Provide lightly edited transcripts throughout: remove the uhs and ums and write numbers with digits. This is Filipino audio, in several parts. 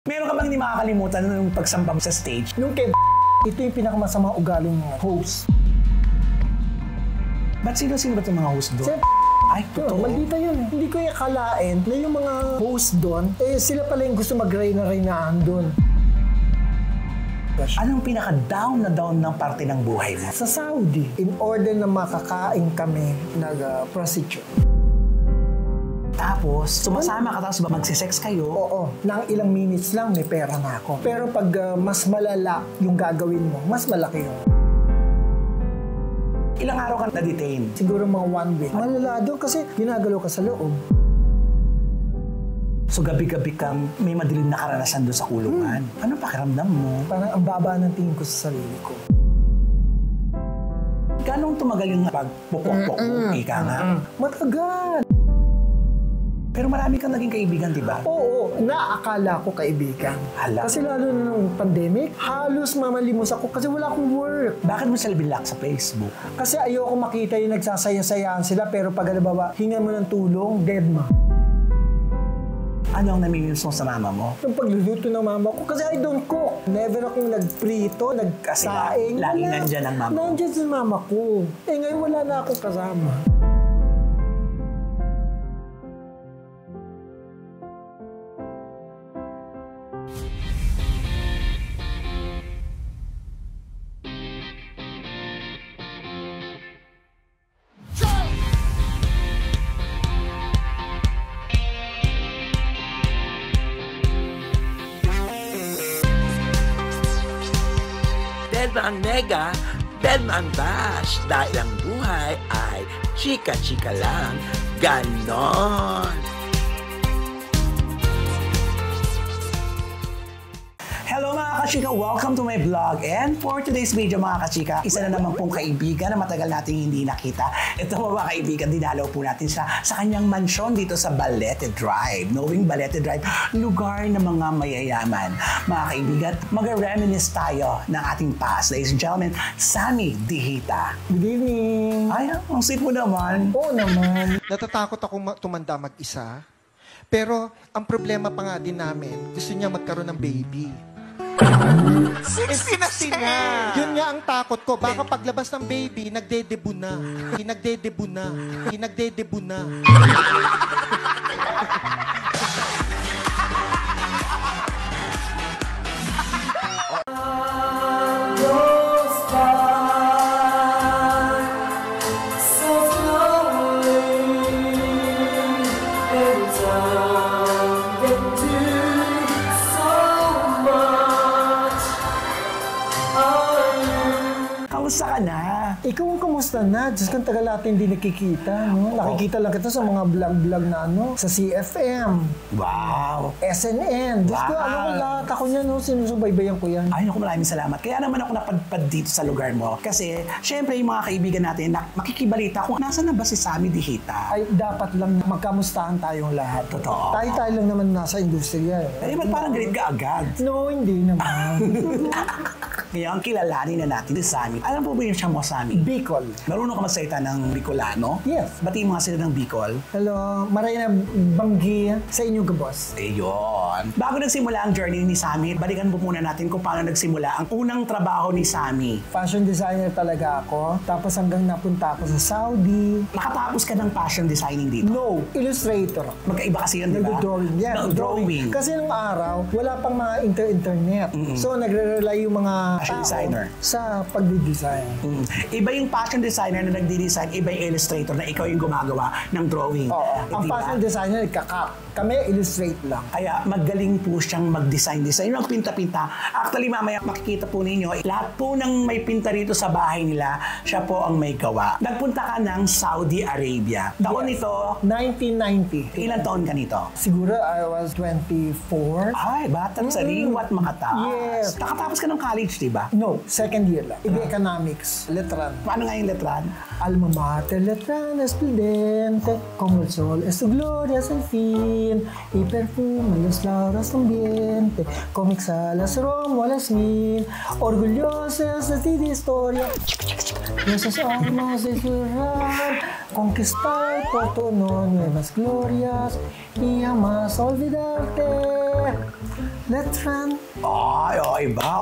Meron ka bang hindi makakalimutan nung pagsamba sa stage? Nung kay ito yung pinakamasamang ugaling host. Ba't sino-sino ba itong mga host doon? Ay, totoo. Maldita yun. Hindi ko ikalain na yung mga host doon, sila pala yung gusto mag-reyna-reynaan doon. Anong pinaka-down na down ng parte ng buhay mo? Sa Saudi, in order na makakain kami nag-prostitute. Tapos, sumasama ka tapos magsisex kayo? Oo. Nang ilang minutes lang, may pera na ako. Pero pag mas malala yung gagawin mo, mas malaki yun. Ilang araw ka na-detain? Siguro mga 1 week. Malala doon kasi ginagalaw ka sa loob. So gabi-gabi kang may madilim na karanasan doon sa kulungan. Ano pakiramdam mo? Parang ang baba ng tingin ko sa sarili ko. Ganong tumagal yung pagpupok-pok, ika nga? Matagal! Pero marami kang naging kaibigan, di ba? Oo, naakala ko kaibigan. Hala. Kasi lalo na nung pandemic, halos mamalimos ako kasi wala akong work. Bakit mo sila binlock sa Facebook? Kasi ayoko makita yung nagsasaya-sayaan sila pero pag alabawa, hingan mo ng tulong, dead ma. Ano ang namimiss mo sa mama mo? Yung pagluluto ng mama ko, kasi I don't cook. Never akong nagprito, nagsaing. Lagi nandyan ang mama ko. Nandyan si mama ko. Ngayon wala na akong kasama. Dead ang nega, dead ang bash. Dahil ang buhay ay chika-chika lang. Ganon! Hello mga kachika! Welcome to my vlog. And for today's video mga kachika, isa na naman pong kaibigan na matagal nating hindi nakita. Ito mga kaibigan, dinalaw po natin siya sa kanyang mansyon dito sa Balete Drive. Knowing Balete Drive, lugar ng mga mayayaman. Mga kaibigan, mag-reminisce tayo ng ating past. Ladies and gentlemen, Sammy Dihita. Good evening! Ay, ang sweet mo naman. Oo naman. Natatakot akong tumanda mag-isa. Pero ang problema pa nga din namin, gusto niya magkaroon ng baby. 60 na! Yun nga ang takot ko. Baka paglabas ng baby, nagdedebu na. Nagdedebu na. Nagdedebu na. Kamusta ka na? Ikaw ang kamusta na? Diyos kang tagal natin hindi nakikita. No? Nakikita lang kita sa mga vlog-vlog na sa CFM. Wow! SNN. Diyos ko, lahat ako niyan, sinusubaybayan ko yan. Ay, naku, maraming salamat. Kaya naman ako napadpad dito sa lugar mo. Kasi, syempre, yung mga kaibigan natin, makikibalita kung nasaan na ba si Sammy Dihita. Ay, dapat lang magkamustahan tayong lahat. Totoo. Tayo lang naman nasa industriya. Eh, ba't parang galit ka agad? No, hindi naman. Ngayon, kilalanin na natin si Sammy. Alam po ba yung siya mo, Sammy? Bicol. Marunong ka magsalita ng Bicolano? Yes. Batiin mga sila ng Bicol? Hello, maray na banggi sa inyong kabos. Ayun. Bago nagsimula ang journey ni Sammy, balikan po muna natin kung paano nagsimula ang unang trabaho ni Sammy. Fashion designer talaga ako. Tapos hanggang napunta ako sa Saudi. Nakatapos ka ng fashion designing dito? No, illustrator. Magkaiba kasi yun, di ba? Nag-drawing. Yeah, drawing. Kasi nung araw, wala pang mga internet. So, nagre-rely yung mga Fashion designer. Sa pagdi-design. Iba yung fashion designer na nagdi-design, iba yung illustrator na ikaw yung gumagawa ng drawing. Oo. Ang fashion designer, nagka-cut. Kami, illustrate lang. Kaya magaling po siyang mag-design. Yung magpinta-pinta. Actually, mamaya makikita po ninyo, lahat po ng may pinta rito sa bahay nila, siya po ang may gawa. Nagpunta ka ng Saudi Arabia. Taon nito? 1990. Ilan taon ka nito? Siguro I was 24. Ay, batang sariwat makataas. Yes. Nakatapos ka ng college, di ba? No, second year lang. Economics, letran. Paano nga yung letran? Alma mater, letran, estudiante, como el sol, es su gloria sin fin, y perfume los laros ambiente, como exhalas romo a las mil, orgullosas de ti de historia, nuestros almas de llorar, conquistar por tu honor nuevas glorias, y jamás olvidarte. let's run. Ay, iba,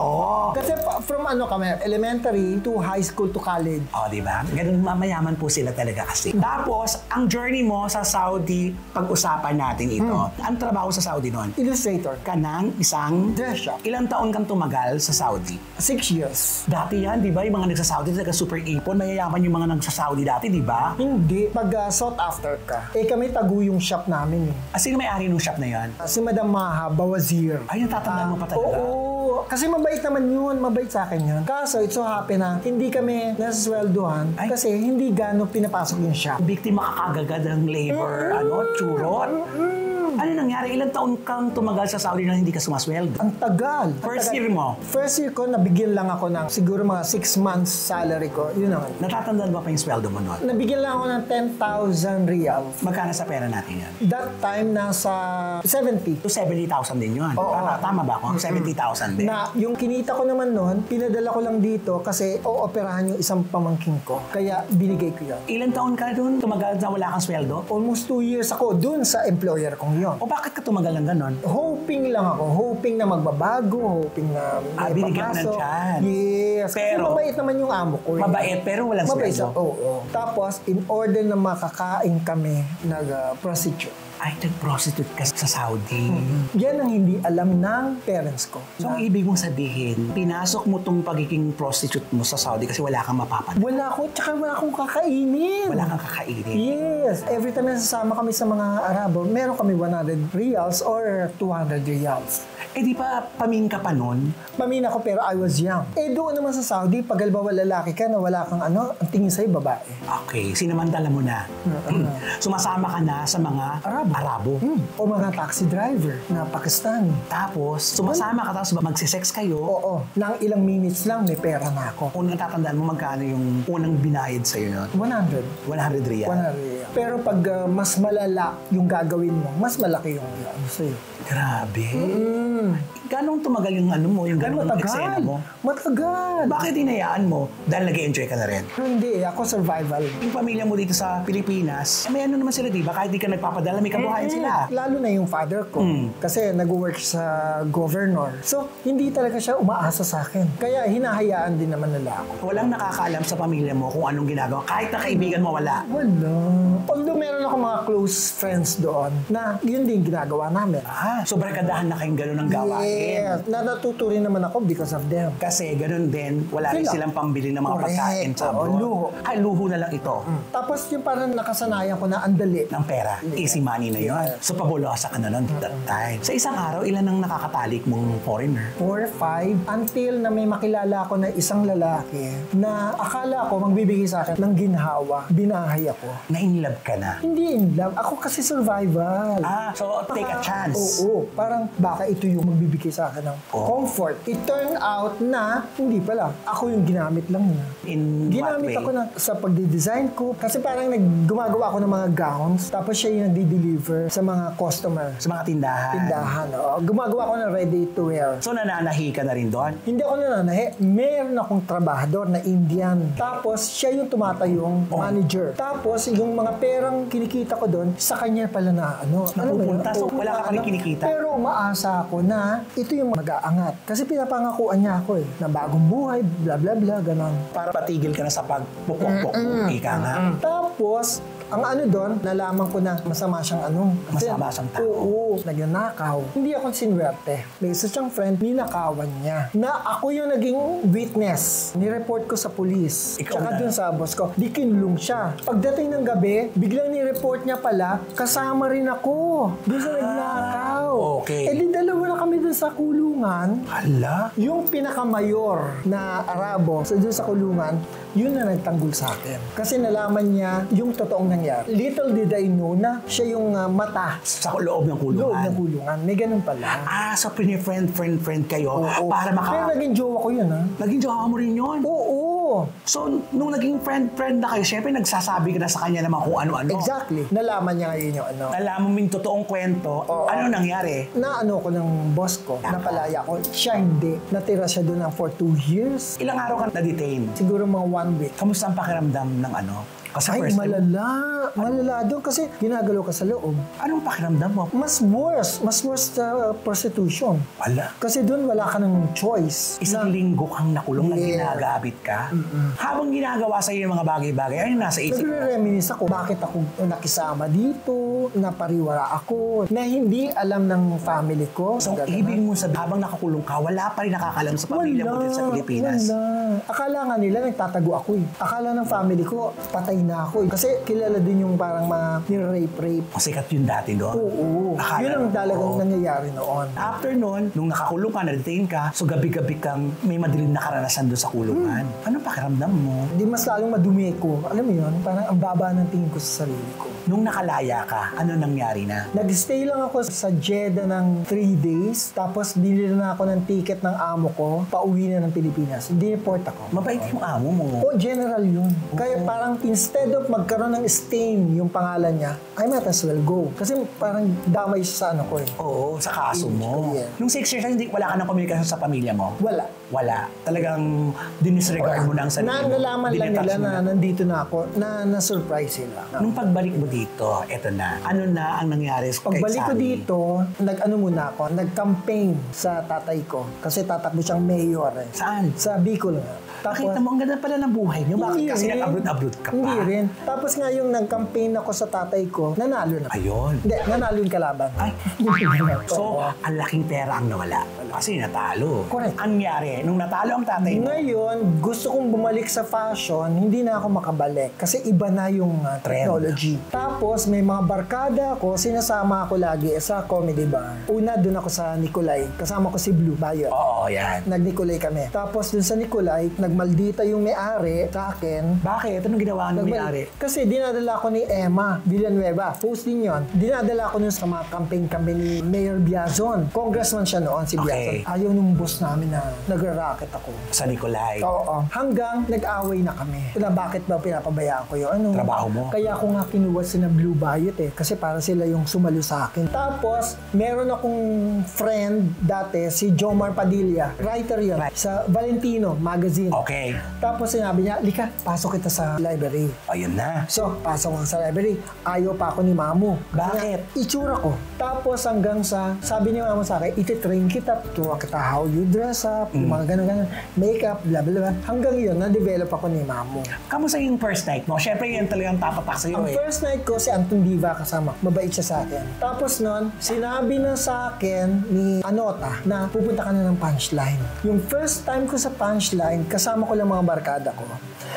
Kasi from kami, elementary to high school to college. di ba? Ganun mayaman po sila talaga kasi. Tapos, ang journey mo sa Saudi, pag-usapan natin ito. Ang trabaho sa Saudi noon? Illustrator. Ka ng isang Dress shop. Ilang taon kang tumagal sa Saudi? 6 years. Dati yan, di ba? Yung mga nagsa-Saudi talaga super ipon. Mayayaman yung mga nagsa-Saudi dati, di ba? Hindi. Pag sought after ka, kami tago yung shop namin. Sino may-ari ng shop na yan? Si Madam Maha Bawazir. Ay, natatandaan mo pa talaga? Oo. Kasi mabait naman yun. Mabait sa akin yun. Kaso, it's so happy na hindi kami nasasweldohan kasi hindi gano'ng pinapasok yung shop. Biktima ka kagad ng labor, churot. Ano nangyari? Ilang taon kang tumagal sa Saudi na hindi ka sumasweldo? Ang tagal. First year mo? First year ko, nabigyan lang ako ng siguro mga 6 months salary ko. Yun naman. Natatandaan mo pa yung sweldo mo noon? Nabigyan lang ako ng 10,000 riyals. Magkano sa pera natin yan? That time, nasa 70. To 70,000 din yun. Oo. Tama ba ako? 70,000 din. Na yung kinita ko naman noon, pinadala ko lang dito kasi ooperahan yung isang pamangking ko. Kaya binigay ko yun. Ilang taon ka doon tumagal na wala kang sweldo? Almost 2 years ako dun sa employer kong yun. O bakit ka tumagal ng ganon? Hoping lang ako. Hoping na magbabago. Hoping na may binigyan mo ng papasok. chance. Yes. Pero, kasi mabait naman yung amo ko. Mabait pero walang Mabait sweldo? Oo. Tapos, in order na makakain kami, nag-prostitute. Ay, nag-prostitute ka sa Saudi. Yan ang hindi alam ng parents ko. So, ang ibig mong sabihin, pinasok mo tong pagiging prostitute mo sa Saudi kasi wala kang mapapan. Wala akong kakainin. Wala kang kakainin. Yes. Every time na sasama kami sa mga Arabo, meron kami 100 reals or 200 reals. Eh di pa pamin ka pa nun? Pamin ako pero I was young. Doon naman sa Saudi, pag halimbawa lalaki ka na wala kang ang tingin sa'yo babae. Okay, sinamantala mo na. Sumasama ka na sa mga Arabo. O mga taxi driver na Pakistani. Tapos, sumasama ka tapos magsisex kayo. Oo. Nang ilang minutes lang, may pera na ako. Kung natatandaan mo magkano yung unang binayad sa'yo nun? 100. 100 riyal. 100 real. Pero pag mas malala yung gagawin mo, mas malaki yung sa'yo. Grabe. Ganong tumagal yung yung ganong eksena mo? Matagal. Bakit hinayaan mo? Dahil nag-enjoy ka na rin. Hindi, ako survival. Yung pamilya mo dito sa Pilipinas, may naman sila, di ba? Kahit di ka nagpapadala, may kabuhayan sila. Lalo na yung father ko. Kasi nag-work sa governor. So, hindi talaga siya umaasa sa akin. Kaya hinahayaan din naman nila ako. Walang nakakaalam sa pamilya mo kung anong ginagawa. Kahit na kaibigan mo, wala. Wala. Although meron ako mga close friends doon na yun din ginagawa namin. So barkadahan na kayong gano'n ang gawain. Yes. Natuto rin naman ako because of them. Kasi gano'n din, wala rin silang pambili ng mga pagkain sa abroad. Luho. Ay, luho na lang ito. Tapos yung parang nakasanayan ko na andali. Ng pera. Easy money na yun. So pabulosa ka na nun that time. Sa isang araw, ilan ang nakakatalik mong foreigner? 4, 5, until na may makilala ako na isang lalaki na akala ko magbibigay sa akin ng ginhawa. Binahay ako. Na-inlove ka na? Hindi in love. Ako kasi survival. So take a chance. Oo. Parang baka ito yung magbibigay sa akin ng comfort. It turned out na hindi pala. Ako yung ginamit lang niya. In Ginamit what way? ako sa pagdi-design ko. Kasi parang gumagawa ako ng mga gowns. Tapos siya yung nagdi-deliver sa mga customer. Sa mga tindahan. Tindahan. Gumagawa ako ng ready to wear. So nananahi ka na rin doon? Hindi ako nananahi. Meron akong trabahador na Indian. Tapos siya yung tumatayong manager. Tapos yung mga perang kinikita ko doon, sa kanya pala na Napupunta. So wala ka pa rin kinikita? Pero umaasa ako na ito yung mag-aangat. Kasi pinapangakuan niya ako na bagong buhay, bla bla bla, ganon. Para patigil ka na sa pagpupok-pok. Ika nga. Tapos, ang doon, nalaman ko na masama siyang Kasi, Masama siyang tao. Oo, nagnanakaw. Hindi ako sinwerte. May isa siyang friend, ninakawan niya. Na ako yung naging witness. Nireport ko sa police. Ikaw Tsaka na. dun sa boss ko, di kinulong siya. Pagdating ng gabi, biglang nireport niya pala, kasama rin ako. Doon sa nagnakaw. Okay. Di dalawa na kami dun sa kulungan. Hala? Yung pinakamayor na Arabo doon sa kulungan, yun na nagtanggol sa akin. Kasi nalaman niya yung totoong nangyari. Little did I know na siya yung mata. Sa loob ng kulungan? Loob ng kulungan. May ganun pala. So friend kayo para Pero naging jowa ko yun, ha? Naging jowa mo rin yun? Oo. So, nung naging friend na kayo, syempre nagsasabi ka na sa kanya naman kung ano-ano. Exactly. Nalaman niya ngayon yung Nalaman mo yung totoong kwento. Ano nangyari? ko ng boss ko, napalaya ko. Siya hindi. Natira siya doon for 2 years. Ilang araw ka na-detain? Siguro mga 1 week. Kamusta ang pakiramdam ng Kasi Ay, first time. malala. Malala doon kasi ginagalaw ka sa loob. Anong pakiramdam mo? Mas worse sa prostitution. Wala. Kasi doon wala ka ng choice. Isang linggo kang nakulong na Yeah. ginagabit ka. Habang ginagawa sa'yo yung mga bagay-bagay, ano yung nasa isip mo? Nagre-reminis ako, bakit ako nakisama dito, napariwara ako, na hindi alam ng family ko. So, Ganun. ibig mo sabihin, habang nakakulong ka, wala pa rin nakakalam sa pamilya mo dito sa Pilipinas. Wala. Akala nga nila nagtatago ako eh. Akala ng family ko, patay na ako eh. Kasi kilala din yung parang mga nirape-rape. Sikat yun dati doon. Oo. Akala Yun ang mo, talagang oo. nangyayari noon. After nun, nung nakakulong ka, na-detain ka, so gabi-gabi kang may madilim na karanasan doon sa kulungan. Anong pakiramdam mo? Hindi mas lalong madumi ko. Alam mo yun, parang ang baba ng tingin ko sa sarili ko. Nung nakalaya ka, ano nangyari na? Nag-stay lang ako sa Jeddah ng 3 days. Tapos binili na ako ng ticket ng amo ko. Pauwi na ng Pilipinas. Dineport ako. Mabait yung amo mo. O, general yun. Kaya parang instead of magkaroon ng stain yung pangalan niya, I might as well go. Kasi parang damay siya sa ano ko eh. Oo, sa kaso mo. Yeah. Nung 6 years, hindi, wala ka ng komunikasyon sa pamilya mo? Wala. Wala. Talagang dinisregard mo na ang sarili mo. Nalaman lang Dinetouch nila mo na nandito na ako, na surprise sila. Nung pagbalik mo dito, eto na. Ano na ang nangyari kay Pagbalik ko Sammy? dito, nag-ano muna ako, nag-campaign sa tatay ko. Kasi tatakbo siyang mayor eh. Saan? Sa Bicol nga. Nakita mo, ang ganda pala ng buhay niyo. Bakit Hindi kasi rin. nag-abroad ka pa? Hindi rin. Tapos nga yung nag-campaign ako sa tatay ko, nanalo na. Ayun. Hindi, nanalo yung kalaban. Ay, so, ang laking pera ang nawala. Kasi natalo. Correct. Ang nangyari, nung natalo ang tatay mo, Ngayon, gusto kong bumalik sa fashion, hindi na ako makabalik. Kasi iba na yung technology. Tapos, may mga barkada ako, sinasama ako lagi sa comedy bar. Una, dun ako sa Nicolay. Kasama ko si Blue Bayo. oo, yan. Nag-Nicolay kami. Tapos, dun sa Nicolay, nagmaldita yung may-ari sa akin. Bakit? Anong ginawa ng may-ari? Kasi dinadala ko ni Emma Villanueva. Post din yun. Dinadala ko nun sa mga campaign ni Mayor Biazon. Congressman siya noon, si Biazon. Okay. Ayaw nung boss namin na nagra-racket ako. Sa Nicolay. Oo. Hanggang nag-away na kami. Na bakit ba pinapabayaan ko yung ano? Trabaho mo? Kaya ako nga kinuha sila Blue Bayot eh. Kasi para sila yung sumalo sa akin. Tapos, meron akong friend dati, si Jomar Padilla. Writer yun. Right. Sa Valentino magazine. Okay. Tapos sinabi niya, Lika, pasok kita sa library. Ayun na. So, pasok ako sa library. Ayaw pa ako ni Mamu. Bakit? Itsura ko. Tapos hanggang sa, sabi ni Mamu sa akin, ititrain kita, tuwa kita how you dress up, yung mga ganun-ganun, makeup, blah, blah, blah. Hanggang yun, na-develop ako ni Mamu. Kamusta yung first night mo? Siyempre, yan talagang tapatak sa'yo Ang eh. first night ko, si Anton Diva kasama. Mabait siya sa akin. Tapos nun, sinabi na sa akin ni Anota na pupunta ka na ng punchline. Yung first time ko sa punchline, kasama ko lang mga barkada ko.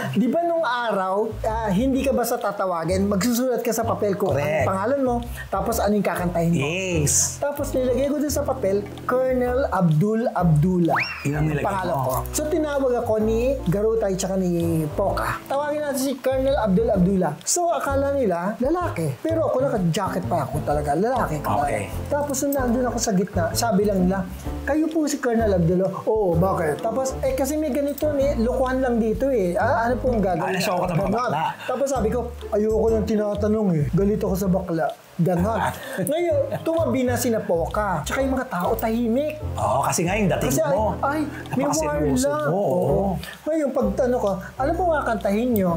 Di ba nung araw, hindi ka basta tatawagin, magsusulat ka sa papel ko Correct. ang pangalan mo, tapos ano yung kakantahin mo. Yes. Tapos nilagay ko dun sa papel, Colonel Abdul Abdullah. Yun ang nilagay Pangalan mo. ko. So tinawag ako ni Garutay tsaka ni Poca. Tawagin natin si Colonel Abdul Abdullah. So akala nila, lalaki. Pero ako naka-jacket pa ako talaga, lalaki ko. Okay. Tapos nung nandun ako sa gitna, sabi lang nila, kayo po si Colonel Abdullah. Oo, bakit? Tapos, kasi may ganito lokohan lang dito eh. Ano pong gagawin? Nashow ka ng mga bakla. Tapos sabi ko, ayoko nang tinatanong eh. Galit ako sa bakla. Ganon. Ngayon, tumabi na sina Poca. Tsaka yung mga tao tahimik. Oo, kasi nga yung dating Kasi mo. ay may Napakaseryoso warla. mo. Oo. Ngayon, pag tanong ko, ano po nga kantahin nyo?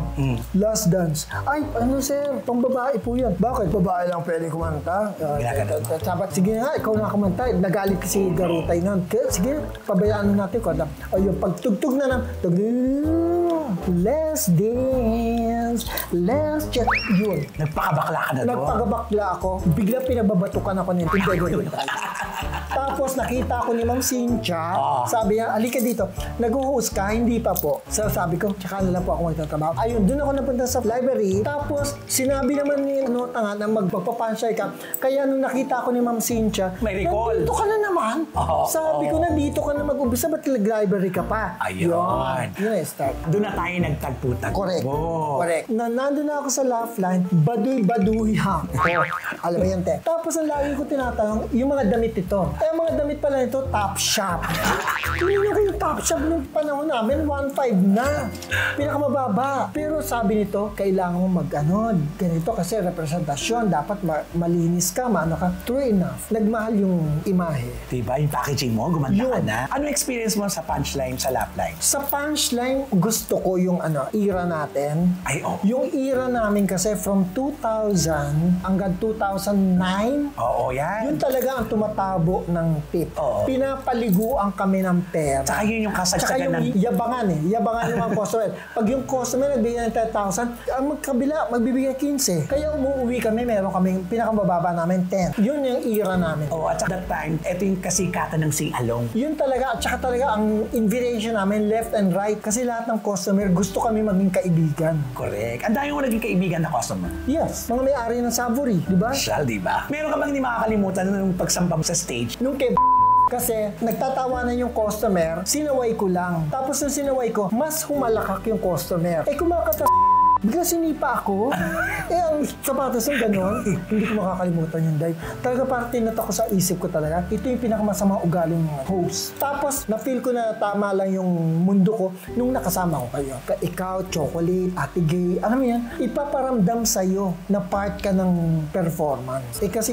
Last Dance. Ay, ano sir, pang babae po yan. Bakit? Babae lang pwede kumanta? Ginaganon mo. Sabi, sige nga, ikaw na kumanta. Nagalit kasi Garutay nun. Kaya, sige, pabayaan natin ko. Ay, yung pagtugtog na ng Let's dance, let's chat. Yun. Nagpakabakla ka na doon. Nagpagabakla ako, bigla pinababatukan ako ng tindago. Tapos nakita ko ni Ma'am Cynthia, sabi niya, alika dito, nag-host ka, hindi pa po. So sabi ko, tsaka na lang po ako magtatrabaho. Ayun, doon ako napunta sa library. Tapos sinabi naman ni Nota nga na magpapapansay ka. Kaya nung nakita ko ni Ma'am Cynthia, May recall. nandito ka na naman. Sabi ko, nandito ka na mag-umpisa, ba't library ka pa? Ayun. Yun na start. Doon na tayo nagtagpo-tagpo. Correct. Oh. Correct. Nandun na ako sa laugh line, baduy-baduy ha. Alam mo yan, te. Tapos ang lagi ko tinatanong, yung mga damit ito. Eh, mga damit pala nito, Top Shop. Tinignan ko yung Top Shop nung panahon namin, 1.5 na. Pinakamababa. Pero sabi nito, kailangan mo ganito kasi representasyon, dapat malinis ka, maano ka. True enough. Nagmahal yung imahe. Diba? Yung packaging mo, gumanda ka Yun. na. Ano experience mo sa punchline, sa lap line? Sa punchline, gusto ko yung era natin. Ay, oh. Yung era namin kasi from 2000 hanggang 2009, Oo, yan. yun talaga ang tumatabo ng tip. Oo. Pinapaliguan kami ng pera. Tsaka yun yung Tsaka kasagsagan yung ng... yabangan Yabangan yung mga customer. Pag yung customer nagbigay ng 10,000, ang magkabila, magbibigay 15. Kaya umuwi kami, meron kami, pinakamababa namin 10. Yun yung era namin. Oh, at that time, ito yung kasikatan ng sing-along. Yun talaga, at saka talaga ang invitation namin left and right kasi lahat ng customer gusto kami maging kaibigan. Correct. Ang dami mo naging kaibigan na customer. Yes, mga may-ari ng Savory, di ba? Siya, di ba? Meron ka bang hindi makakalimutan nung pagsampa mo sa stage? Nung kay kasi nagtatawanan yung customer, sinaway ko lang. Tapos nung sinaway ko, mas humalakak yung customer. Eh kumakata bigla sinipa ako. Ang sapatos yung gano'n. Hindi ko makakalimutan yun, Day. Talaga parang tinata ko sa isip ko talaga. Ito yung pinakamasamang ugaling host. Tapos, na-feel ko na tama lang yung mundo ko nung nakasama ko kayo. Ikaw, Chocolate, Ate Gay, alam mo yan, ipaparamdam sa'yo na part ka ng performance. Kasi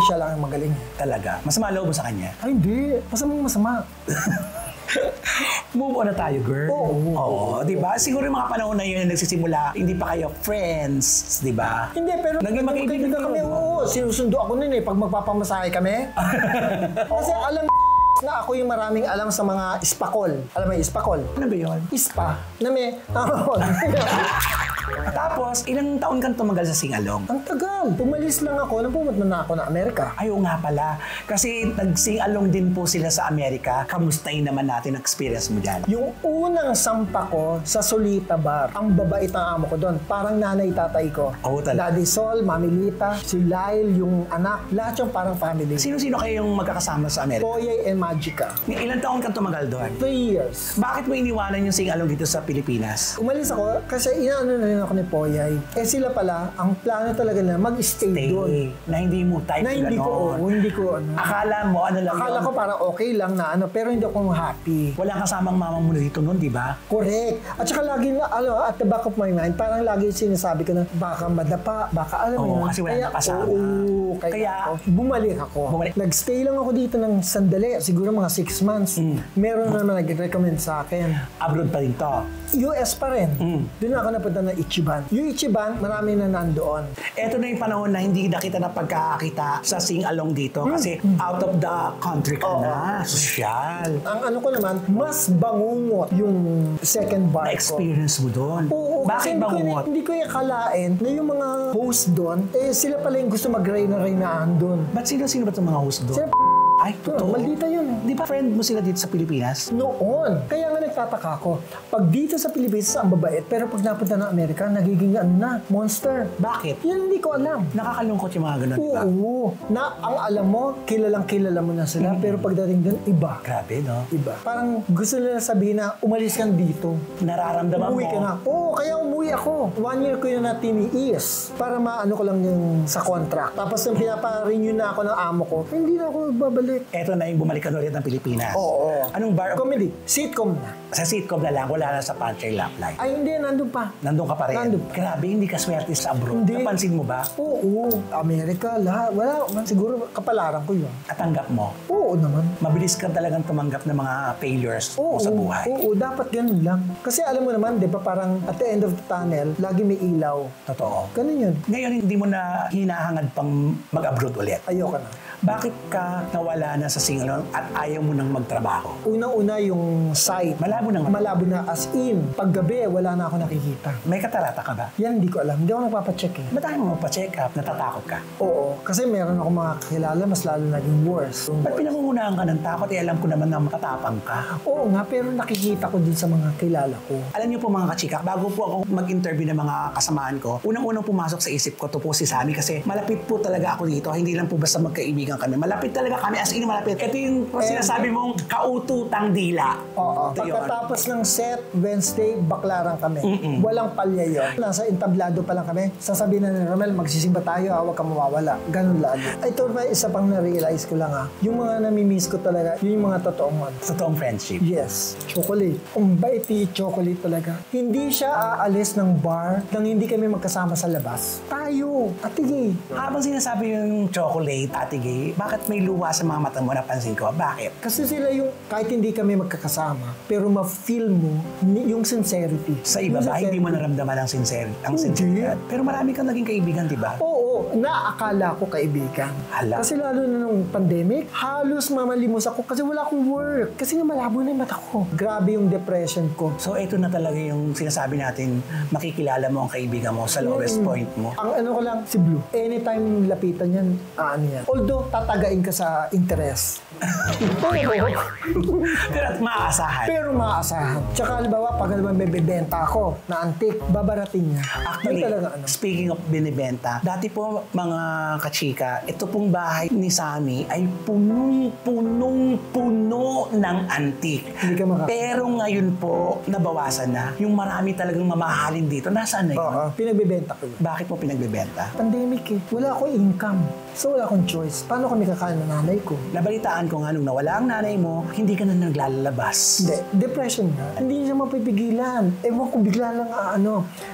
siya lang ang magaling. Talaga. Masama loob mo sa kanya? Ay, hindi. Masama. Move on na tayo, girl. Oo, di ba? Siguro yung mga panahon na yun nagsisimula, hindi pa kayo friends, di ba? Hindi, pero naging magkaibigan kami. kayo. Oo, sinusundo ako nun pag magpapamasahe kami. Kasi alam na ako yung maraming alam sa mga ispakol. Alam mo yung ispakol? Ano ba yun? Ispa. Na may... Tapos, ilang taon kang tumagal sa sing-along? Ang tagal. Umalis lang ako, pumunta na ako na Amerika. Ayaw nga pala. Kasi nag-sing-along din po sila sa Amerika. Kamustahin naman natin ang experience mo dyan? Yung unang sampa ko sa Solita Bar, ang babait ng amo ko doon. Parang nanay tatay ko. Oo, talaga. Daddy Sol, Mami Lita, si Lyle, yung anak. Lahat yung parang family. Sino-sino kayong magkakasama sa Amerika? Poyay and Magica. Ilang taon kang tumagal doon? 3 years. Bakit mo iniwanan yung sing-along dito sa Pilipinas? Umalis ako kasi inaano na rin ako ni Poyay. Eh sila pala, ang plano talaga na mag-stay doon. Na hindi mo type Na hindi ko Akala mo, ano lang Akala yun? ko parang okay lang na pero hindi ako happy. Walang kasamang mama mo dito noon, di ba? Correct. At saka lagi na, at the back of my mind, parang lagi sinasabi ko na baka madapa, baka alam mo Oo, yun. kasi wala na kasama. Kaya bumalik ako. Nag-stay lang ako dito ng sandali, siguro mga 6 months. Meron naman nag-recommend sa akin. Abroad pa rin to. US pa rin. Doon ako napunta ng Ichiban. Yung Ichiban, marami na nandoon. Eto na yung panahon na hindi na kita napagkakita sa sing-along dito kasi out of the country ka na. Sosyal. Ang ano ko naman, mas bangungot yung second bar ko. Na-experience mo doon. Oo, Bakit kasi bangungot? hindi ko yung akalain na yung mga host doon, sila pala yung gusto mag-raynaan doon. Ba't sino-sino ba itong mga host doon? Sila Ay, totoo. maldita yun. Di ba friend mo sila dito sa Pilipinas? Noon. Kaya nga nagtataka ako. Pag dito sa Pilipinas, ang babait, pero pag napunta ng Amerika, nagiging monster. Bakit? Yan hindi ko alam. Nakakalungkot yung mga ganun, di ba? Oo. Na ang alam mo, kilalang kilala mo na sila, pero pagdating doon, iba. Grabe, no? Iba. Parang gusto nila sabihin na umalis kang dito. Nararamdaman Umuwi mo. ka na. Oo, kaya umuwi ako. 1 year ko yun na tiniis para maano ko lang yung sa contract. Tapos nung pinapa-renew na ako ng amo ko, hindi na ako babalik. Eto na yung bumalik ka na ulit ng Pilipinas. Oo. Anong bar? Comedy. Sitcom na. Sa sitcom na lang, wala na sa Punchline Lap Line. Ay, hindi. Nandun pa. Nandun ka pa rin. Nandun. Grabe, hindi ka swerte sa abroad. Hindi. Napansin mo ba? Oo. Amerika, lahat. Wala. Siguro kapalaran ko yun. Katanggap mo. Oo naman. Mabilis ka talagang tumanggap ng mga failures mo sa buhay. Oo, dapat ganun lang. Kasi alam mo naman, di ba parang at the end of the tunnel, lagi may ilaw. Totoo. Ganun yun. Ngayon, hindi mo na hinahangad pang mag-abroad ulit. Ayoko na. Bakit ka nawala na sa sing-along at ayaw mo nang magtrabaho? Unang-una yung sight. Malabo na nga. Malabo na as in. Paggabi, wala na ako nakikita. May katarata ka ba? Yan, hindi ko alam. Hindi ako nagpapacheck eh. Ba't ayaw mo magpa-check up? Natatakot ka? Oo. Kasi meron ako mga kakilala, mas lalo naging worse. Ba't pinangungunahan ka ng takot? Alam ko naman na matatapang ka. Oo nga, pero nakikita ko din sa mga kilala ko. Alam niyo po mga kachika, bago po ako mag-interview ng mga kasamaan ko, unang-unang pumasok sa isip ko to po si Sammy kasi malapit po talaga ako dito. Hindi lang po basta magkaibigan magkaibigan kami. Malapit talaga kami, as in malapit. Ito yung sinasabi mong kaututang dila. Oo. Ito yun. Pagkatapos ng set, Wednesday, baklaran kami. Walang palya yun. Nasa entablado pa lang kami. Sasabihin na ni Romel, magsisimba tayo, huwag ka mawawala. Ganun lagi. Ito may isa pang na-realize ko lang yung mga namimiss ko talaga, yun yung mga totoong Totoong friendship. Yes. Chocolate. Ang bait ni Chocolate talaga. Hindi siya aalis ng bar nang hindi kami magkasama sa labas. Tayo. Atigay. Habang sinasabi yung chocolate, Ate Gay, bakit may luha sa mga mata mo, napansin ko? Bakit? Kasi sila yung, kahit hindi kami magkakasama, pero ma-feel mo yung sincerity. Sa iba ba, hindi mo naramdaman ang sinceridad? Pero marami kang naging kaibigan, di ba? Oo, naakala ko kaibigan. Hala. Kasi lalo na nung pandemic, halos mamalimos ako kasi wala akong work. Kasi nga malabo na yung mata ko. Grabe yung depression ko. So, ito na talaga yung sinasabi natin, makikilala mo ang kaibigan mo sa lowest point mo. Ang ano ko lang, si Blue. Anytime lapitan yan, ano yan. Although, tatagain ka sa interest. Pero at maaasahan. Pero maaasahan. Tsaka halimbawa, pag naman may bibenta ako na antique, babarating niya. Actually, Yun talaga ano. speaking of binibenta, dati po mga kachika, ito pong bahay ni Sammy ay punong-puno ng antique. Hindi ka makaka- Pero ngayon po, nabawasan na. Yung marami talagang mamahalin dito, nasaan na yun? Oo, pinagbibenta ko yun. Bakit mo pinagbebenta? Pandemic eh. Wala akong income. So wala akong choice. Paano kami kakain ng nanay ko? Nabalitaan ko nga nung nawala ang nanay mo, hindi ka na naglalabas. Hindi. Depression na. Hindi siya mapipigilan. Ewan ko bigla lang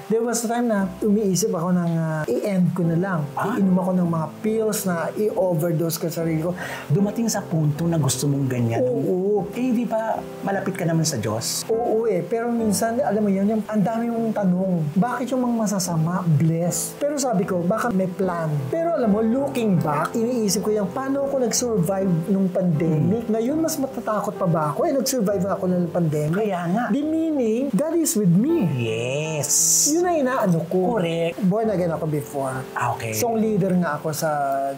There was a time na umiisip ako ng i-end ko na lang. Iinom ako ng mga pills na i-overdose ko sa sarili ko. Dumating sa punto na gusto mong ganyan. Oo. Eh, di ba malapit ka naman sa Diyos? Oo eh. Pero minsan, alam mo yun, ang dami mong tanong. Bakit yung mga masasama, bless? Pero sabi ko, baka may plan. Pero alam mo, looking back, iniisip ko yung paano ako nag-survive nung pandemic. Ngayon, mas matatakot pa ba ako? Nag-survive ako ng pandemic. Kaya nga. The meaning, God is with me. Yes. Yun na inaano ko. Correct. Born again ako before. Okay. Song leader nga ako sa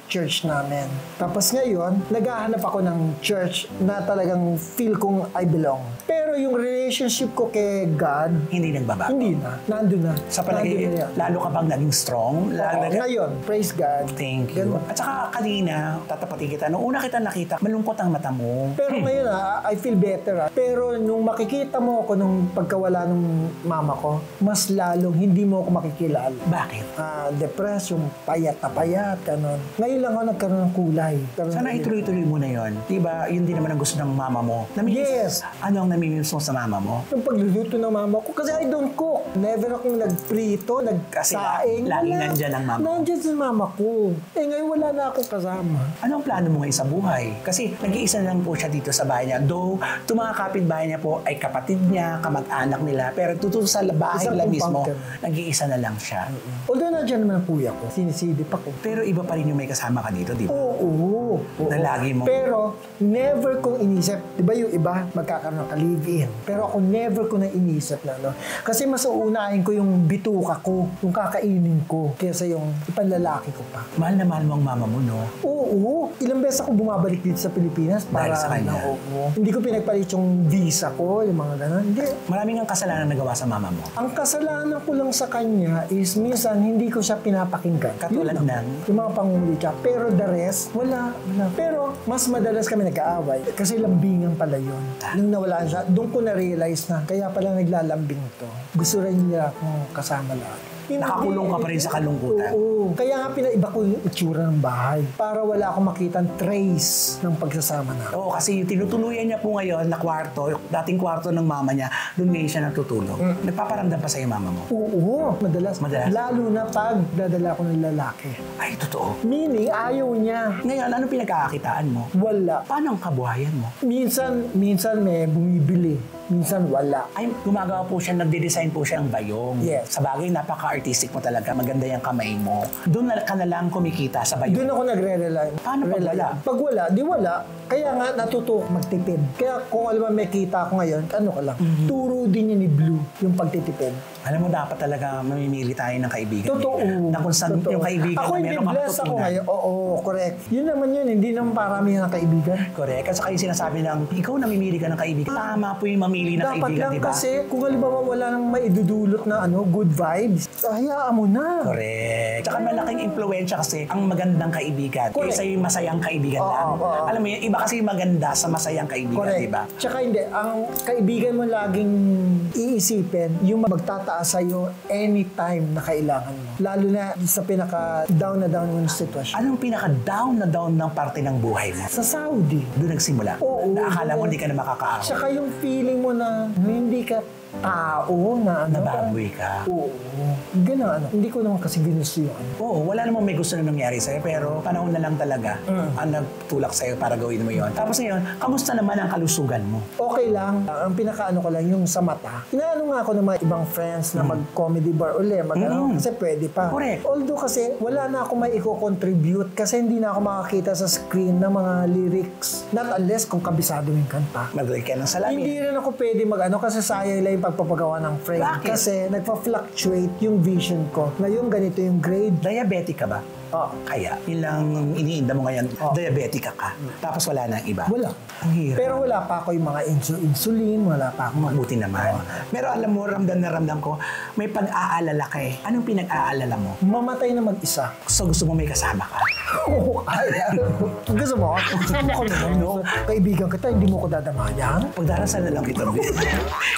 church namin. Tapos ngayon, naghahanap ako ng church na talagang feel kong I belong. Pero yung relationship ko kay God, Hindi nagbabago. hindi na. Nandun na. Sa palagay, Nandun na yan. lalo ka bang naging strong? Oo, ngayon, praise God. Thank you. Ganun. At saka kanina, tatapatin kita, nung una kita nakita, malungkot ang mata mo. Pero ngayon I feel better. Pero nung makikita mo ako nung pagkawala ng mama ko, mas lalong hindi mo ako makikilala. Bakit? Depressed, yung payat na payat, ganun. Ngayon lang ako nagkaroon ng kulay. Sana ituloy-tuloy mo na yon. Diba, yun din naman ang gusto ng mama mo. Yes. Ano ang namimiss mo sa mama mo? Yung pagluluto ng mama ko, kasi I don't cook. Never akong nagprito, Kasi nagsaing. laging Wala. nandyan ang mama mo. Nandyan sa mama ko. Ngayon wala na akong kasama. Ano ang plano mo ngayon sa buhay? Kasi nag-iisa na lang po siya dito sa bahay niya. Though, itong mga kapitbahay niya po ay kapatid niya, kamag-anak nila. Pero tuto sa bahay Isang nila mismo, compound nag-iisa na lang siya. Although nandiyan naman ang kuya ko, sinisidip ako. Pero iba pa rin yung may kasama ka dito, di ba? Oo. Na lagi mo. Pero, never kong inisip. Di ba yung iba, magkakaroon ng ka-live-in. Pero ako, never ko na inisip na, no? Kasi mas uunahin ko yung bituka ko, yung kakainin ko, kaysa yung ipanlalaki ko pa. Mahal na mahal mo ang mama mo, no? Oo. Ilang beses ako bumabalik dito sa Pilipinas para Dahil sa kanya. Hindi ko pinagpalit yung visa ko, yung mga gano'n. Hindi. Maraming ang kasalanan nagawa sa mama mo. Ang kasalanan ko lang sa kanya is minsan hindi ko siya pinapakinggan. Katulad Yun lang. ng? Yung mga pangunguli siya. Pero the rest, wala. Pero mas madalas kami nag-aaway kasi lambingan pala yun. Nung nawala siya, doon ko na-realize na kaya pala naglalambing to. Gusto rin nila akong kasama lahat. Nakakulong ka pa rin sa kalungkutan. Oo. Kaya nga pinaiba ko yung itsura ng bahay para wala akong makitang trace ng pagsasama na. Oo, kasi yung tinutuluyan niya po ngayon na kwarto, yung dating kwarto ng mama niya, doon ngayon siya natutulog. Nagpaparamdam pa sa'yo mama mo? Oo, madalas. Madalas. Lalo na pag dadala ko ng lalaki. Ay, totoo. Meaning, ayaw niya. Ngayon, ano pinagkakakitaan mo? Wala. Paano ang kabuhayan mo? Minsan may bumibili. Minsan wala. Ay, gumagawa po siya, nagde-design po siya ng bayong. Yes. Sa bagay, napaka-artistic mo talaga. Maganda yung kamay mo. Doon ka na lang kumikita sa bayong. Doon ako nagre-rely. Paano pag wala? Pag wala, di wala. Kaya nga natuto ako magtipid. Kaya kung alam mo may kita ako ngayon, ano ka lang, turo din niya ni Blue yung pagtitipid. Alam mo, dapat talaga mamimili tayo ng kaibigan. Totoo. Na kung saan Totoo. yung kaibigan ako na hindi meron kang blessed ako tutunan. ngayon. Oo, correct. Yun naman yun. Hindi naman parami ng kaibigan. Correct. At saka yung sinasabi ng, ikaw namimili ka ng kaibigan. Tama po yung mamili ng Dapat kaibigan, lang di ba? kasi kung halimbawa wala nang maidudulot na good vibes, hayaan mo na. Correct. Tsaka malaking impluwensya kasi ang magandang kaibigan. Correct. Kaysa yung masayang kaibigan lang. Alam mo yun, iba kasi yung maganda sa masayang kaibigan, Correct. di ba? Tsaka hindi, ang kaibigan mo laging iisipin yung magtataas sa'yo anytime na kailangan mo. Lalo na sa pinaka-down na down ng sitwasyon. Anong pinaka-down na down ng parte ng buhay mo? Sa Saudi. Doon nagsimula. Oo. Na akala mo hindi ka na makakaawa. Tsaka yung feeling mo na hindi ka tao na ano. Nababoy ka. Oo. Ganun ano. Hindi ko naman kasi ginusto yun. Oo, wala namang may gusto na nangyari sa'yo, pero panahon na lang talaga ang nagtulak sa'yo para gawin mo yon. Tapos ngayon, kamusta naman ang kalusugan mo? Okay lang. Ang pinakaano ko lang yung sa mata. Inaano nga ako ng mga ibang friends na mag-comedy bar uli. Kasi pwede pa. Correct. Although kasi wala na ako may i-contribute kasi hindi na ako makakita sa screen ng mga lyrics. Not unless kung kabisado yung kanta. Mag-break ka ng salamin. Hindi rin ako pwede mag-ano kasi sayang lang yung pagpapagawa ng frame. Bakit? Kasi nagpa-fluctuate yung vision ko. Ngayon ganito yung grade. Diabetic ka ba? Oh. Kaya, yun lang iniinda mo ngayon, diabetic ka. Tapos wala na ang iba. Wala. Ang hirap. Pero wala pa ako yung mga insulin, wala pa ako. Mabuti naman. Pero alam mo, ramdam na ramdam ko, may pag-aalala ka eh. Anong pinag-aalala mo? Mamatay na mag-isa. So gusto mo may kasama ka? Oo, kaya. Gusto mo? Kasama ko naman. No? Kaibigan kita, hindi mo ko dadamayan. Pagdarasal na lang kita.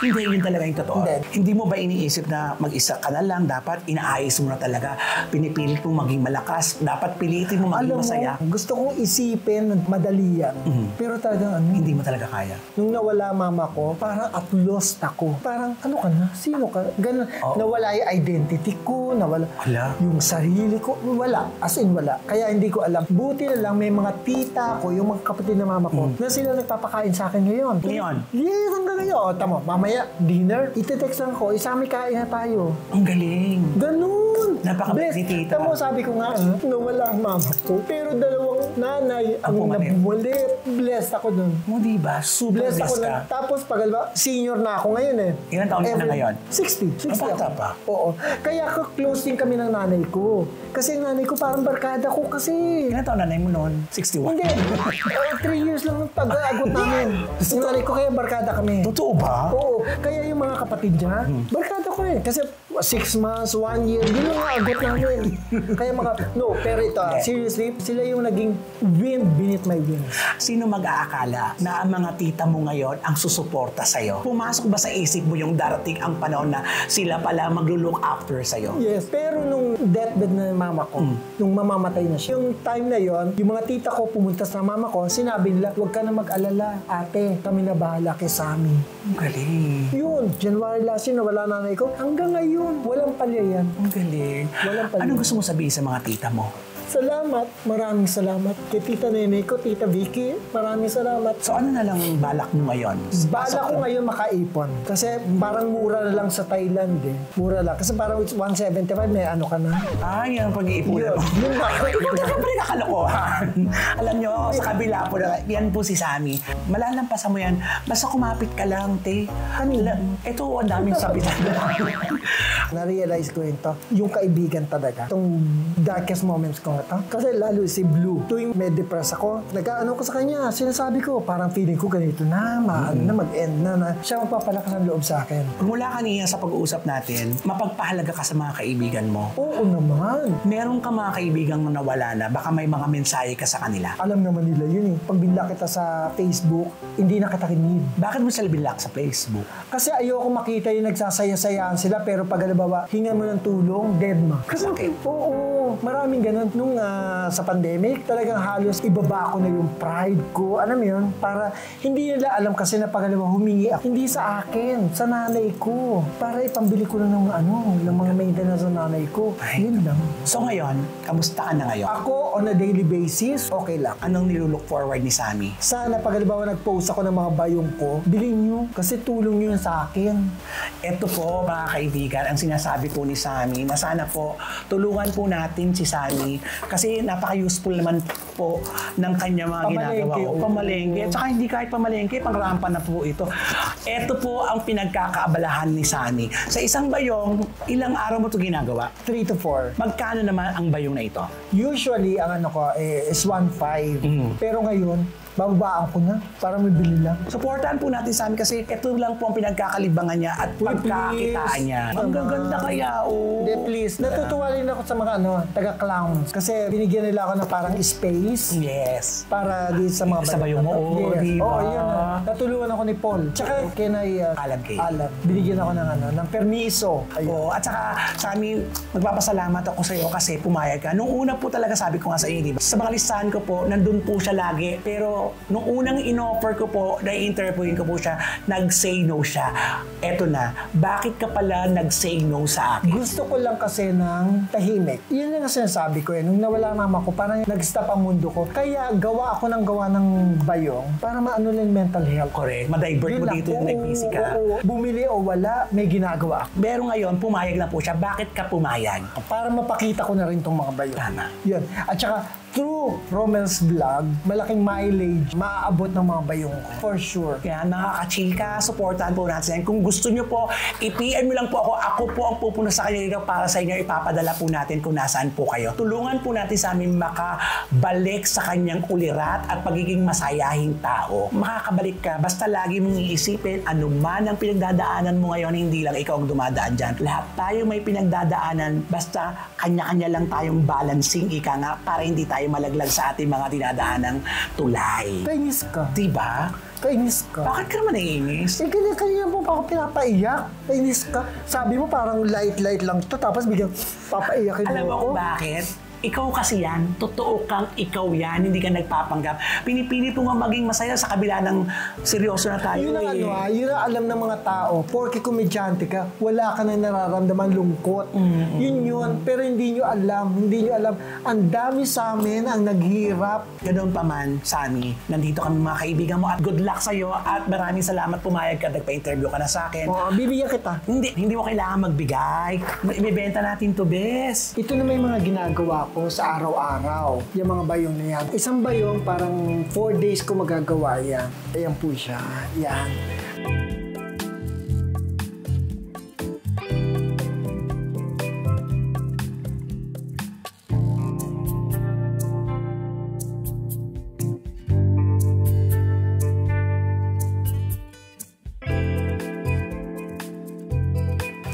Hindi, yun talaga yung totoo. Hindi mo ba iniisip na mag-isa ka na lang? Dapat inaayos mo na talaga. Pinipilit mo maging malakas. Dapat pilitin mo maging masaya. Alam mo, gusto kong isipin madali yan. Pero talagang ano, Hindi mo talaga kaya. nung nawala mama ko, parang at lost ako. Parang ano ka na? Sino ka? Ganun. Nawala yung identity ko, nawala Wala. yung sarili ko. Wala. As in wala. Kaya hindi ko alam. Buti na lang may mga tita ko, yung mga kapatid na mama ko, na sila nagpapakain sa akin ngayon. Ngayon? Yes, hanggang ngayon. O, tamo, mamaya, dinner, itetext lang ko, isami kain na tayo. Ang galing. Ganun! Napakabait ni tita. Tamo, sabi ko nga, nawala ang mama ko. Pero dalawang nanay ang pumalit. nabulit. Blessed ako dun. Mo diba? Super Blessed ako blessed ka. na. Tapos, senior na ako ngayon eh. Ilan taon ka na ngayon? 60. 60 Ang bata ako. pa. Oo. Kaya close din kami ng nanay ko. Kasi yung nanay ko parang barkada ko kasi. Ilan taon nanay mo noon? 61. Hindi. 3 years lang ang pag-aagot namin. Yung nanay ko kaya barkada kami. Totoo ba? Oo. Kaya yung mga kapatid niya, barkada ko eh. Kasi 6 months, 1 year, yun lang ang agot namin. Kaya no, pero ito seriously, sila yung naging wind beneath my wings. Sino mag-aakala na ang mga tita mo ngayon ang susuporta sa'yo? Pumasok ba sa isip mo yung darating ang panahon na sila pala maglo-look after sa'yo? Yes, pero nung deathbed na ng mama ko, nung mamamatay na siya, yung time na yon, yung mga tita ko pumunta sa mama ko, sinabi nila, huwag ka na mag-alala, ate, kami na bahala kay Sammy. Ang galing. Yun, January last year, nawala nanay ko. Hanggang ngayon, walang palya yan. Ang galing. Walang pala. Anong gusto mo sabihin sa mga tita mo? Salamat, maraming salamat. Kay Tita Nene ko, Tita Vicky, maraming salamat. So ano na lang balak mo ngayon? Bala ko ngayon makaipon. Kasi parang mura na lang sa Thailand eh. Mura lang. Kasi parang 175, may ano ka na. Ay, ang pag-iipunan mo. Yun ba? Siyempre kakalokohan. Alam nyo, sa kabila po na, yan po si Sammy. Malalampasan mo yan. Basta kumapit ka lang, te. Ito, ang daming sabitan. Na-realize ko yun to. Yung kaibigan talaga. Itong darkest moments ko nga to. Kasi lalo si Blue. Tuwing may depress ako, nag-ano ko sa kanya, sinasabi ko, parang feeling ko ganito na, na mag-end na. Siya magpapalakas ang loob sa akin. Mula kanina sa pag-uusap natin, mapagpahalaga ka sa mga kaibigan mo. Oo naman. Meron ka mga kaibigang nawala na, baka may mga mensahe ka sa kanila. Alam naman nila yun eh. Pag binla kita sa Facebook, hindi na kita kinid. Bakit mo sila binlock sa Facebook? Kasi ayoko makita yung nagsasaya-sayaan sila, pero pag halimbawa, hinga mo ng tulong, dead ma. Kasi oo, maraming ganun. Nung sa pandemic, talagang halos ibaba ko na yung pride ko. Alam mo yun? Para hindi nila alam kasi na pag halimbawa humingi ako. Hindi sa akin, sa nanay ko. Para ipambili ko lang ng mga maintenance sa nanay ko. Yun lang. So ngayon, kamusta ka na ngayon? Ako, on a daily basis, okay lang. Anong nilulook forward ni Sammy? Sana pag halimbawa nag-post ako ng mga bayong ko, bilhin nyo. Kasi tulong nyo yun sa akin. Ito po, mga kaibigan, ang sinasabi po ni Sammy na sana po tulungan po natin si Sammy kasi napaka-useful naman po ng kanya mga ginagawa ko. Pamalengke. At saka hindi kahit pamalengke, pangrampa na po ito. Ito po ang pinagkakaabalahan ni Sammy. Sa isang bayong, ilang araw mo ito ginagawa? 3 to 4. Magkano naman ang bayong na ito? Usually, ang ano ko is 1.5. Pero ngayon, bababaan ko na para may bili lang. Supportahan po natin sa amin kasi ito lang po ang pinagkakalibangan niya at pagkakitaan niya. Ang gaganda kaya, Hindi, please. Natutuwa rin ako sa mga taga-clowns. Kasi binigyan nila ako ng parang space. Yes. Para di sa mga Sa bayo mo, Yes. diba? Oo, yun. Natulungan ako ni Paul. Tsaka kinay Alam. Binigyan ako ng permiso. Oo, at saka sa amin, magpapasalamat ako sa iyo kasi pumayag ka. Nung una po talaga sabi ko nga sa inyo, diba? Sa mga listahan ko po, nandun po siya lagi. Pero nung unang in-offer ko po, na-interviewin ko po siya, nag-say no siya. Eto na, bakit ka pala nag-say no sa akin? Gusto ko lang kasi ng tahimik. Yun yung sinasabi ko Nung nawala mama ko, parang nag-stop ang mundo ko. Kaya gawa ako ng bayong para maano lang mental health. Correct. Ma-divert mo dito yung may busy ka. Bumili o wala, may ginagawa ako. Pero ngayon, pumayag na po siya. Bakit ka pumayag? Para mapakita ko na rin tong mga bayong. Tama. Yun. At saka, through Romel's vlog, malaking mileage, maaabot ng mga bayong ko. For sure. Kaya mga kachika, supportahan po natin yan. Kung gusto nyo po, i-PM nyo lang po ako. Ako po ang pupunta sa kanya dito para sa inyo. Ipapadala po natin kung nasaan po kayo. Tulungan po natin sa amin makabalik sa kanyang ulirat at pagiging masayahing tao. Makakabalik ka. Basta lagi mong iisipin, ano man ang pinagdadaanan mo ngayon, hindi lang ikaw ang dumadaan dyan. Lahat tayo may pinagdadaanan. Basta kanya-kanya lang tayong balancing, ika nga, para hindi tayo malaglag sa ating mga dinadaanang tulay. Kainis ka. Diba? Kainis ka. Bakit ka naman naiinis? Kanina po pa ako pinapaiyak. Kainis ka. Sabi mo parang light-light lang to tapos biglang papaiyakin Alam mo mo ako. kung bakit? Ikaw kasi yan, totoo kang ikaw yan, hindi ka nagpapanggap. Pinipili po nga maging masaya sa kabila ng seryoso na tayo. Yun ang yun ang alam ng mga tao. Porke komedyante ka, wala ka na nararamdaman lungkot. Yun. Pero hindi nyo alam. Ang dami sa amin ang naghirap. Ganoon pa man, Sammy, nandito kami mga kaibigan mo at good luck sa'yo at maraming salamat pumayag ka, nagpa-interview ka na sa akin. Oo, bibigyan kita. Hindi mo kailangan magbigay. Ibebenta natin to, bes. Ito na may mga ginagawa ko sa araw-araw. Yung mga bayong na yan. Isang bayong parang 4 days ko magagawa yan. Ayan po siya. Yan.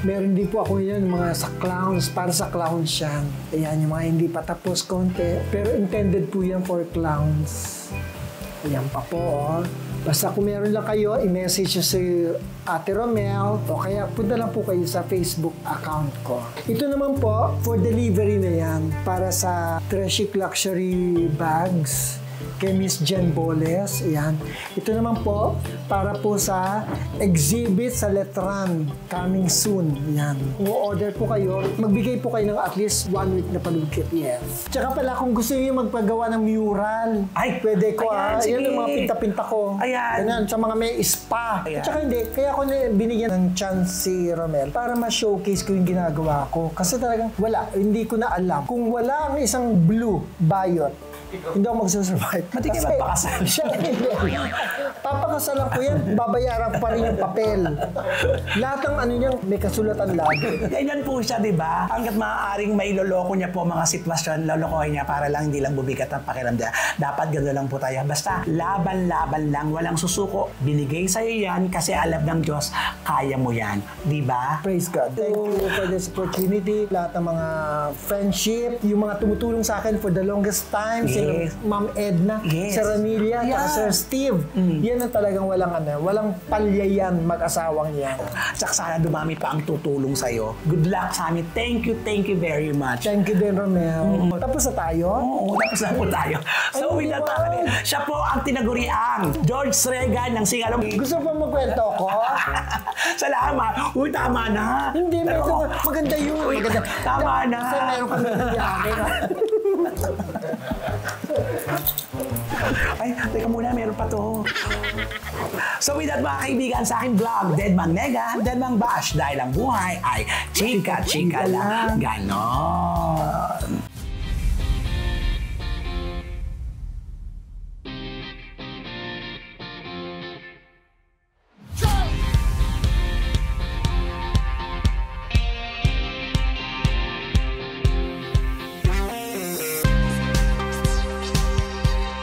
Meron din po ako yan, mga sa clowns, para sa clowns yan. Ayan, yung mga hindi pa tapos konti. Pero intended po yan for clowns. Ayan pa po, oh. Basta kung meron lang kayo, i-message nyo si Ate Romel o kaya punta lang po kayo sa Facebook account ko. Ito naman po, for delivery na yan, para sa Treshik Luxury Bags kay Miss Jen Boles. Ayan. Ito naman po, para po sa exhibit sa Letran, coming soon. Ayan. Kung order po kayo, magbigay po kayo ng at least 1 week na palugkit. Yes. Tsaka pala, kung gusto niyo magpagawa ng mural, pwede ko sige. Yan yung mga pinta-pinta ko. Ayan. Ganun, sa mga may spa. Ayan. Tsaka hindi, kaya ako binigyan ng chance si Romel para ma-showcase ko yung ginagawa ko. Kasi talagang hindi ko na alam. Kung wala ang isang blue bayot, hindi ako magsusurvive. Mati kayo magpakasal. Siya hindi. Papakasalan ko yan, babayaran ko pa rin yung papel. Lahat ng ano niyang may kasulatan lagi. Ganyan po siya, di ba? Hanggat maaaring mailoloko niya po mga sitwasyon, lolokohin niya para lang hindi lang bubigat ang pakiramdam. Dapat gano'n lang po tayo. Basta laban-laban lang, walang susuko. Binigay sa'yo yan kasi alam ng Diyos, kaya mo yan. Di ba? Praise God. Thank you for this opportunity. Lahat ng mga friendship, yung mga tumutulong sa akin for the longest time, si Ma'am Edna, Sir Amelia, Sir Steve. Yan ang talagang walang palyayan mag-asawang yan. Tsaka sana dumami pa ang tutulong sa'yo. Good luck sa amin. Thank you very much. Thank you din, Romel. Tapos na tayo? Oo, tapos na po tayo. So, with that, siya po ang tinaguriang George Sregan ng Singalong. Gusto pa magkwento ko? Salamat. Uy, tama na. Hindi, maganda yun. Maganda. Tama na. Kasi meron kami nangyari. Ay, teka muna, meron pa to. So with that, mga kaibigan, sa aking vlog, Deadman Nega, Deadman Bash, dahil ang buhay ay chika-chika lang. Ganon.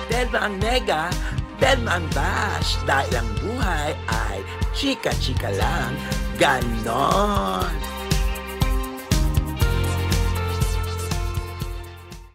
Deadman Nega, Telma ang bash dahil ang buhay ay chika-chika lang. Ganon!